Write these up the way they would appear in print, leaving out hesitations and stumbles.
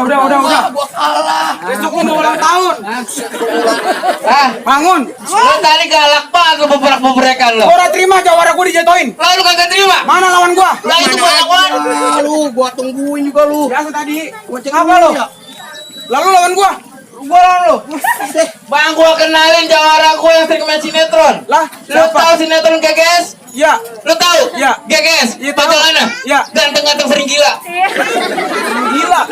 Udah. Gua kalah. Besok lu mau ulang tahun. Ah, Bangun. lu tadi galak banget lu beberak-beberakan lo. Gua udah terima jawara gua dijatuhin. Lalu kagak terima. Mana lawan gua? Lah itu gua lawan. Lu gua tungguin juga lu. Biasa tadi. Gua cek Apa lu? Lalu lawan gua. Gua lawan lu. Bang, gua kenalin jawara gua yang sering main sinetron. Lah, Lu siapa? tahu sinetron GGS? Ya. Lu tahu? Iya. GGS. Iya, tahu. Pajangannya? Iya. Ganteng-ganteng sering gila. Gila.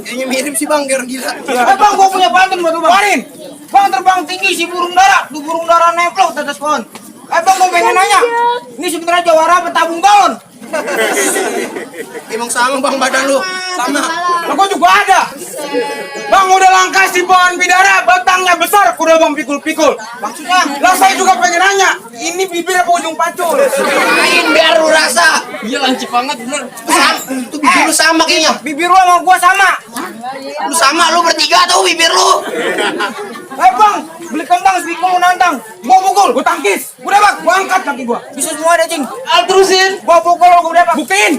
Kayaknya mirip sih Bang, kayak gila. Bang, gua punya pantun buat lu, Bang. Warin. Bang terbang tinggi si burung dara. Tuh burung dara nemplok di atas pohon. Bang, gua pengen nanya. Ini sebenarnya jawara apa tabung galon? Emang sama Bang badan lu. Sama. Lah gua juga ada. Bang udah langka si pohon bidara, batangnya besar, kuda bang pikul-pikul. Maksudnya, lah saya juga pengen nanya, ini bibir apa ujung pacul? Main biar lu rasa. Iya lancip banget bener. Itu bibir lu sama kayaknya. Bibir lu sama gua sama. Lu sama, lu bertiga tuh bibir lu. Bang, beli kembang sedikit mau nantang. Gua pukul, gua tangkis. Udah bang, gua angkat kaki gua. Bisa semua ada cing. Terusin. Gua pukul, gua udah bang. Buktiin.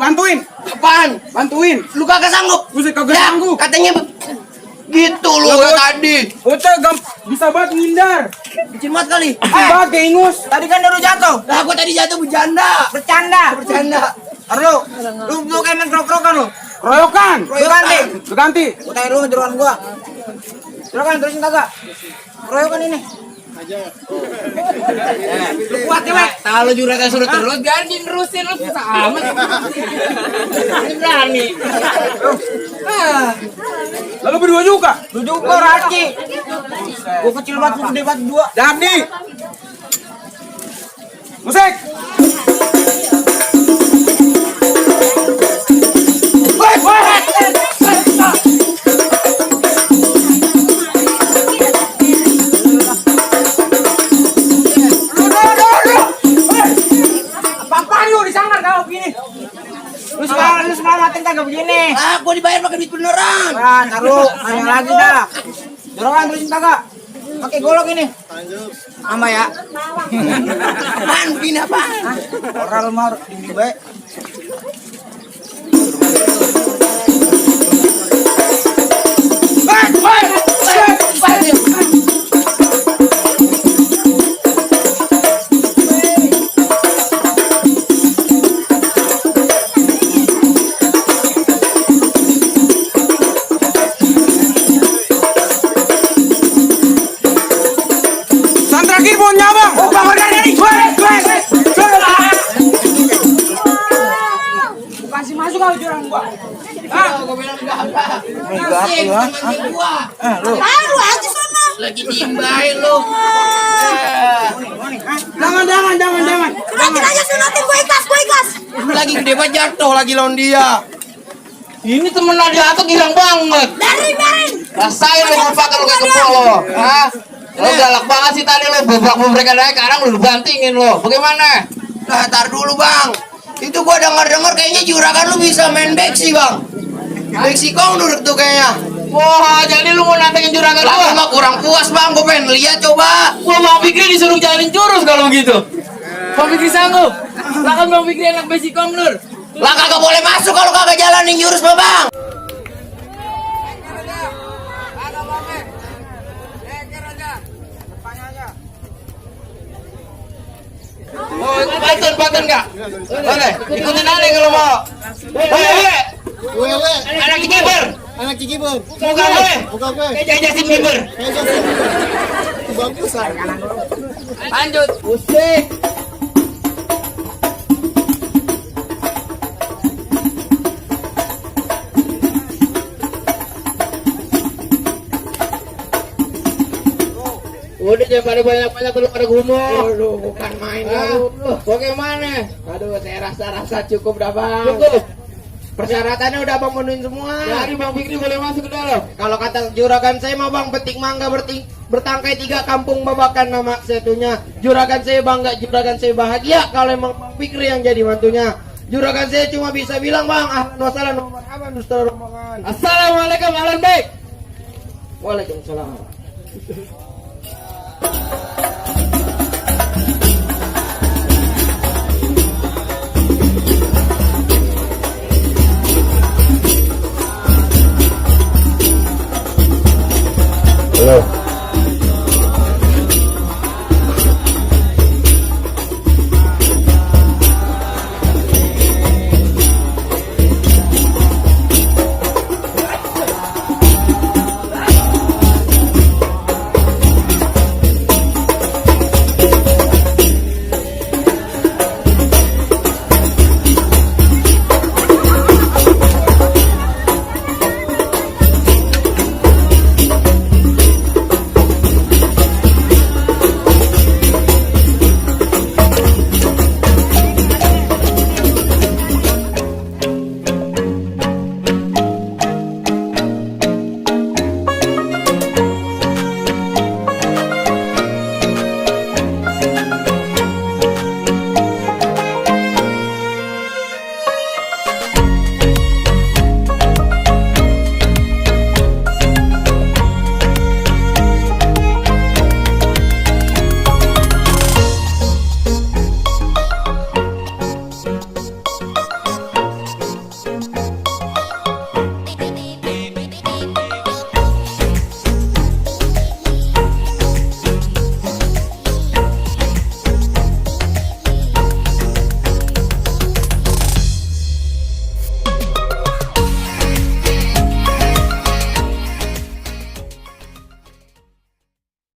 Bantuin. Apaan? Bantuin. Lu kagak sanggup. Buset kagak sanggup. Katanya gitu lu Lah, tadi. Bocah bisa banget ngindar. Bikin mat kali. Banget kayak ingus. Tadi kan baru jatuh. Lah gua tadi jatuh bercanda. Bercanda. Aduh, lu kayak main krok-krokan lu. Royokan. Lu ganti. Gua tanya lu jeroan gua. Jeroan terusin kagak? Royokan ini. Kuat ya, Mek. Kalau juragan suruh terus, ganti terusin lu susah amat. Ini berani. Lalu berdua juga. Lu juga Raci. Gua kecil banget, lu gede banget dua. Jadi. Musik. Lu semangatin kagak begini. Ah, gua dibayar pakai duit beneran. Nah, taruh, nanya lagi dah. Dorongan terusin kagak? Pakai golok ini. Sama ya. Apaan begini apaan? Orang lu mau tinggi baik. Kasih masuk kau jurang gua. Gua bilang enggak. Lu aja sana. Lagi diimbain lu. Jangan. Sunatin aja, sunatin, gue ikhlas. Lagi gede banget jatuh lagi lawan dia. Ini temen aja tuh girang banget. Biarin. Rasain lu merupakan lu kayak kepol lo. Hah? Lu galak banget sih tadi lu beberak-beberak aja, sekarang lu bantingin lo. Bagaimana? Nah, tar dulu Bang. Itu gua denger kayaknya juragan lu bisa main beksi Bang. Beksi kong duduk tuh kayaknya. Wah, jadi lu mau nantangin juragan Lah gua? mah kurang puas Bang, gua pengen lihat coba. Gua Bang Fikri disuruh jalin jurus kalau begitu. Bang Fikri sanggup. Lah kan Bang Fikri anak besi kong Nur. Lah kagak boleh masuk kalau kagak jalanin jurus mah Bang. Oh, pantun enggak? Boleh, ikutin aja kalau mau. Wewe. Anak kikiber. Muka gue. Kayak jajasin kiber. Lanjut. Musik. daripada banyak-banyak lu pada gumul. Lu bukan main Ah, lu. bagaimana? Aduh, saya rasa cukup dah bang. Cukup. Persyaratannya udah bang penuhin semua. Jadi Bang Fikri boleh masuk ke dalam. Kalau kata juragan saya mah bang petik mangga bertangkai 3 kampung babakan nama satunya. Juragan saya bangga, juragan saya bahagia kalau emang Bang Fikri yang jadi mantunya. Juragan saya cuma bisa bilang bang, ahlan wa sahlan wa marhaban ustaz rombongan. Assalamualaikum ahlan baik. Waalaikumsalam. Halo.